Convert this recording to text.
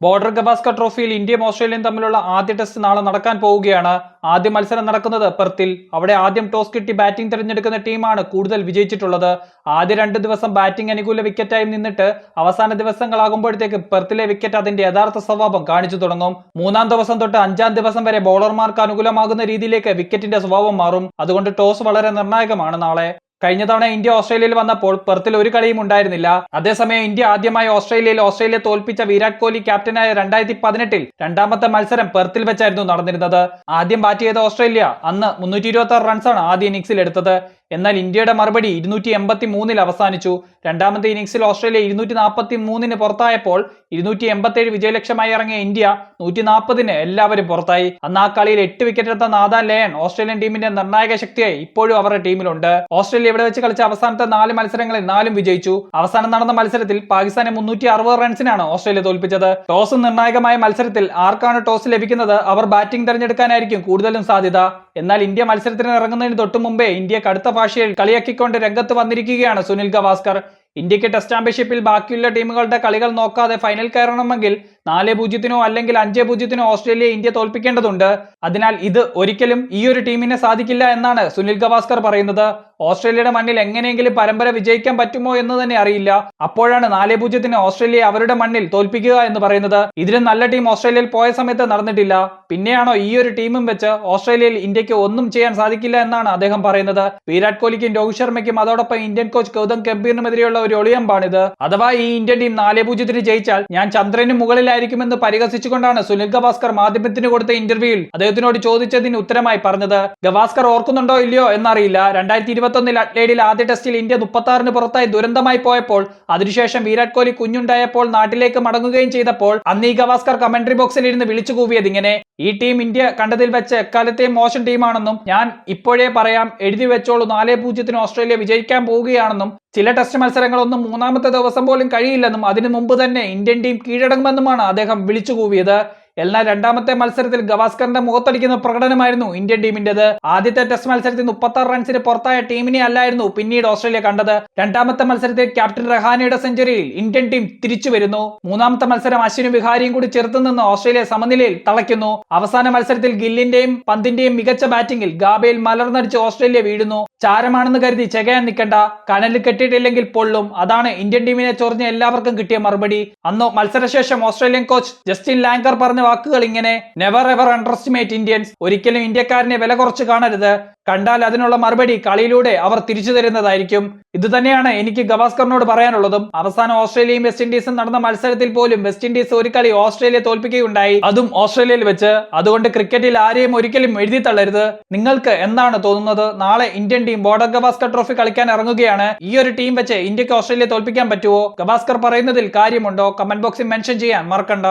Border Gavaskar ട്രോഫിയിൽ ഇന്ത്യയും ഓസ്ട്രേലിയയും തമ്മിലുള്ള ആദ്യ ടെസ്റ്റ് നാളെ നടക്കാൻ പോവുകയാണ്. ആദ്യ മത്സരം നടക്കുന്നത് പെർത്തിൽ. അവിടെ ആദ്യം ടോസ് കിട്ടി ബാറ്റിംഗ് തിരഞ്ഞെടുക്കുന്ന ടീമാണ് കൂടുതൽ വിജയിച്ചിട്ടുള്ളത്. ആദ്യ 2 ദിവസം ബാറ്റിംഗ് അനുകൂല വിക്കറ്റായി നിന്നിട്ട് അവസാന ദിവസങ്ങളാകുമ്പോഴത്തേക്ക് പെർത്തിലെ വിക്കറ്റ് അതിന്റെ യഥാർത്ഥ സ്വഭാവം കാണിച്ചു തുടങ്ങും. 3-ാം ദിവസം തൊട്ട് 5-ാം ദിവസം വരെ ബോളർമാർക്ക് അനുകൂലമാകുന്ന രീതിയിലേക്ക് വിക്കറ്റിന്റെ സ്വഭാവം മാറും. അതുകൊണ്ട് ടോസ് വളരെ നിർണായകമാണ് നാളെ. കഴിഞ്ഞ തവണ ഇന്ത്യ ഓസ്ട്രേലിയയിൽ വന്നപ്പോൾ പെർത്തിൽ ഒരു കളിയും ഉണ്ടായിരുന്നില്ല. അതേസമയം ഇന്ത്യ ആദ്യമായി ഓസ്ട്രേലിയയെ തോൽപ്പിച്ച വിരാട് കോഹ്ലി ക്യാപ്റ്റനായ 2018-ൽ രണ്ടാമത്തെ മത്സരം പെർത്തിൽ വെച്ചായിരുന്നു നടന്നിരുന്നത്. ആദ്യം ബാറ്റ് ചെയ്ത ഓസ്ട്രേലിയ അന്ന് 326 റൺസാണ് ആദ്യ ഇന്നിംഗ്സിൽ എടുത്തത്. എന്നാൽ ഇന്ത്യയുടെ മറുപടി 283-ൽ അവസാനിച്ചു. രണ്ടാമത്തെ ഇന്നിംഗ്സിൽ ഓസ്ട്രേലിയ 243-ന് പുറത്തായപ്പോൾ 287 വിജയലക്ഷ്യമായി ഇറങ്ങിയ ഇന്ത്യ 140-ന് എല്ലാവരും പുറത്തായി. അന്ന് ആ കളിയിൽ 8 വിക്കറ്റ് എടുത്ത നാഥാൻ ലയൺ ഓസ്ട്രേലിയൻ ടീമിന്റെ നിർണായക ശക്തിയായി ഇപ്പോഴും അവരുടെ ടീമിലുണ്ട്. ഓസ്ട്രേലിയ ഇവിടെ വെച്ച് കളിച്ച അവസാനത്തെ 4 മത്സരങ്ങളിൽ 4-ഉം വിജയിച്ചു. അവസാനം നടന്ന മത്സരത്തിൽ പാകിസ്ഥാനെ 360 റൺസിനാണ് ഓസ്ട്രേലിയ തോൽപ്പിച്ചത്. ടോസ് നിർണായകമായ മത്സരത്തിൽ ആർക്കാണ് ടോസ് ലഭിക്കുന്നത് അവർ ബാറ്റിംഗ് തിരഞ്ഞെടുക്കാനായിരിക്കും കൂടുതലും സാധ്യത. എന്നാൽ ഇന്ത്യ മത്സരത്തിന് ഇറങ്ങുന്നതിന് തൊട്ടു മുമ്പേ ഇന്ത്യ കടുത്ത ഭാഷയിൽ കളിയാക്കിക്കൊണ്ട് രംഗത്ത് വന്നിരിക്കുകയാണ് സുനിൽ ഗവാസ്കർ. ഇന്ത്യക്ക് ടെസ്റ്റ് ചാമ്പ്യൻഷിപ്പിൽ ബാക്കിയുള്ള ടീമുകളുടെ കളികൾ നോക്കാതെ ഫൈനൽ കയറണമെങ്കിൽ 4-0 അല്ലെങ്കിൽ 5-0 ഓസ്ട്രേലിയയെ ഇന്ത്യ തോൽപ്പിക്കേണ്ടതുണ്ട്. അതിനാൽ ഇത് ഒരിക്കലും ഈ ഒരു ടീമിനെ സാധിക്കില്ല എന്നാണ് സുനിൽ ഗവാസ്കർ പറയുന്നത്. ഓസ്ട്രേലിയയുടെ മണ്ണിൽ എങ്ങനെയെങ്കിലും പരമ്പര വിജയിക്കാൻ പറ്റുമോ എന്ന് തന്നെ അറിയില്ല. അപ്പോഴാണ് 4-0 ഓസ്ട്രേലിയയെ അവരുടെ മണ്ണിൽ തോൽപ്പിക്കുക എന്ന് പറയുന്നത്. ഇതിലും നല്ല ടീം ഓസ്ട്രേലിയയിൽ പോയ സമയത്ത് നടന്നിട്ടില്ല. പിന്നെയാണോ ഈ ഒരു ടീമും വെച്ച് ഓസ്ട്രേലിയയിൽ ഇന്ത്യക്ക് ഒന്നും ചെയ്യാൻ സാധിക്കില്ല എന്നാണ് അദ്ദേഹം പറയുന്നത്. വിരാട് കോഹ്ലിക്കും രോഹിത് ശർമ്മയ്ക്കും അതോടൊപ്പം ഇന്ത്യൻ കോച്ച് ഗൗതം ഗംഭീറിനുമെതിരെയുള്ള ഒരു ഒളിയമ്പാണിത്. അഥവാ ഈ ഇന്ത്യൻ ടീം 4-0 ജയിച്ചാൽ ഞാൻ ചന്ദ്രന് മുകളിലായിരിക്കുമെന്ന് പരിഹസിച്ചുകൊണ്ടാണ് സുനിൽ ഗവാസ്കർ മാധ്യമത്തിന് കൊടുത്ത ഇന്റർവ്യൂവിൽ അദ്ദേഹത്തിനോട് ചോദിച്ചതിന് ഉത്തരമായി പറഞ്ഞത്. ഗവാസ്കർ ഓർക്കുന്നുണ്ടോ ഇല്ലയോ എന്നറിയില്ല. 2021-ൽ അഡ്ലേഡിൽ ആദ്യ ടെസ്റ്റിൽ ഇന്ത്യ 36-ന് പുറത്തായി ദുരന്തമായി പോയപ്പോൾ അതിനുശേഷം വിരാട് കോഹ്ലി കുഞ്ഞുണ്ടായപ്പോൾ നാട്ടിലേക്ക് മടങ്ങുകയും ചെയ്തപ്പോൾ അന്ന് ഈ ഗവാസ്കർ കമന്ററി ബോക്സിൽ ഇരുന്ന് വിളിച്ചു കൂവിയത് ഇങ്ങനെ: ഈ ടീം ഇന്ത്യ കണ്ടതിൽ വെച്ച് എക്കാലത്തെയും മോശം ടീമാണെന്നും ഞാൻ ഇപ്പോഴേ പറയാം, എഴുതി വെച്ചോളൂ, 4-0 ഓസ്ട്രേലിയ വിജയിക്കാൻ പോവുകയാണെന്നും ചില ടെസ്റ്റ് മത്സരങ്ങളൊന്നും 3-ാമത്തെ ദിവസം പോലും കഴിയില്ലെന്നും അതിനു മുമ്പ് തന്നെ ഇന്ത്യൻ ടീം കീഴടങ്ങുമെന്നുമാണ് അദ്ദേഹം വിളിച്ചു കൂവിയത്. എന്നാൽ രണ്ടാമത്തെ മത്സരത്തിൽ ഗവാസ്കറിന്റെ മുഖത്തടിക്കുന്ന പ്രകടനമായിരുന്നു ഇന്ത്യൻ ടീമിന്റേത്. ആദ്യത്തെ ടെസ്റ്റ് മത്സരത്തിൽ 36 റൺസിന് പുറത്തായ ടീമിനെ അല്ലായിരുന്നു പിന്നീട് ഓസ്ട്രേലിയ കണ്ടത്. രണ്ടാമത്തെ മത്സരത്തിൽ ക്യാപ്റ്റൻ രഹാനെയുടെ സെഞ്ചുറിയിൽ ഇന്ത്യൻ ടീം തിരിച്ചു വരുന്നു. 3-ാമത്തെ മത്സരം അശ്വിനും വിഹാരിയും കൂടി ചേർത്ത് നിന്ന് ഓസ്ട്രേലിയ സമനിലയിൽ തളയ്ക്കുന്നു. അവസാന മത്സരത്തിൽ ഗില്ലിന്റെയും പന്തിന്റെയും മികച്ച ബാറ്റിംഗിൽ ഗാബയിൽ മലർന്നടിച്ച് ഓസ്ട്രേലിയ വീഴുന്നു. ചാരമാണെന്ന് കരുതി ചെകയാൻ നിൽക്കണ്ട, കനലിൽ കെട്ടിയിട്ടില്ലെങ്കിൽ പൊള്ളും. അതാണ് ഇന്ത്യൻ ടീമിനെ ചൊറിഞ്ഞ എല്ലാവർക്കും കിട്ടിയ മറുപടി. അന്ന് മത്സരശേഷം ഓസ്ട്രേലിയൻ കോച്ച് ജസ്റ്റിൻ ലാങ്കർ പറഞ്ഞ വാക്കുകൾ ഇങ്ങനെ: never ever under estimate Indians. ഒരിക്കലും ഇന്ത്യക്കാരനെ വില കുറച്ച് കാണരുത്. കണ്ടാൽ അതിനുള്ള മറുപടി കളിയിലൂടെ അവർ തിരിച്ചു തരുന്നതായിരിക്കും. ഇത് തന്നെയാണ് എനിക്ക് ഗവാസ്കറിനോട് പറയാനുള്ളതും. അവസാനം ഓസ്ട്രേലിയയും വെസ്റ്റ് ഇൻഡീസും നടന്ന മത്സരത്തിൽ പോലും വെസ്റ്റ് ഇൻഡീസ് ഒരു കളി ഓസ്ട്രേലിയ തോൽപ്പിക്കുകയുണ്ടായി, അതും ഓസ്ട്രേലിയയിൽ വെച്ച്. അതുകൊണ്ട് ക്രിക്കറ്റിൽ ആരെയും ഒരിക്കലും എഴുതി തള്ളരുത്. നിങ്ങൾക്ക് എന്താണ് തോന്നുന്നത്? നാളെ Indian team border Gavaskar trophy കളിക്കാൻ ഇറങ്ങുകയാണ്. ഈ ഒരു ടീം വെച്ച് ഇന്ത്യക്ക് ഓസ്ട്രേലിയ തോൽപ്പിക്കാൻ പറ്റുമോ? ഗവാസ്കർ പറയുന്നതിൽ കാര്യമുണ്ടോ? കമന്റ് ബോക്സിൽ മെൻഷൻ ചെയ്യാൻ മറക്കണ്ട.